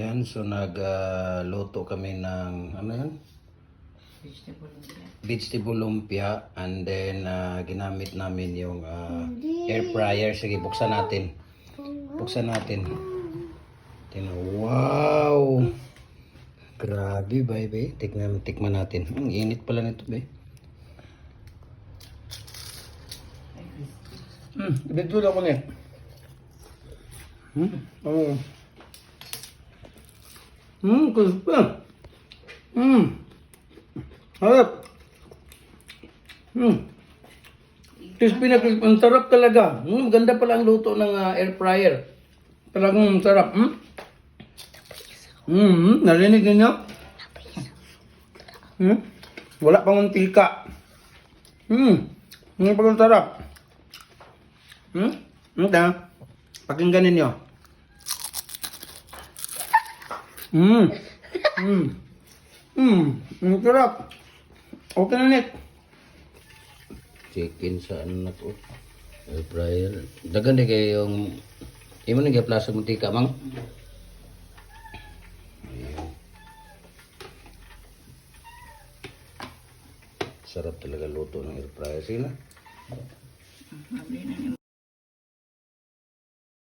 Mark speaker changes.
Speaker 1: Ayan, so nagluto kami ng, ano yan? Vegetable lumpia. And then, ginamit namin yung air fryer. Sige, buksan natin. Buksan natin. Wow! Grabe, baby. Tikman natin. Ang init pala nito, baby. Dito lang ko na Oh. Crispy. Harap. Crispy na crispy. Ang sarap talaga. Ganda pala ang luto ng air fryer. Talagang sarap. Narinig ninyo? Wala pang mantika. Hindi pa ang sarap. Pakinggan ninyo. Ang sarap. Okay na net. Chicken sa ano na to. Air fryer. Dagan din kayo yung imo nang giplasa mantika mang. Sarap talaga luto ng air fryer sila.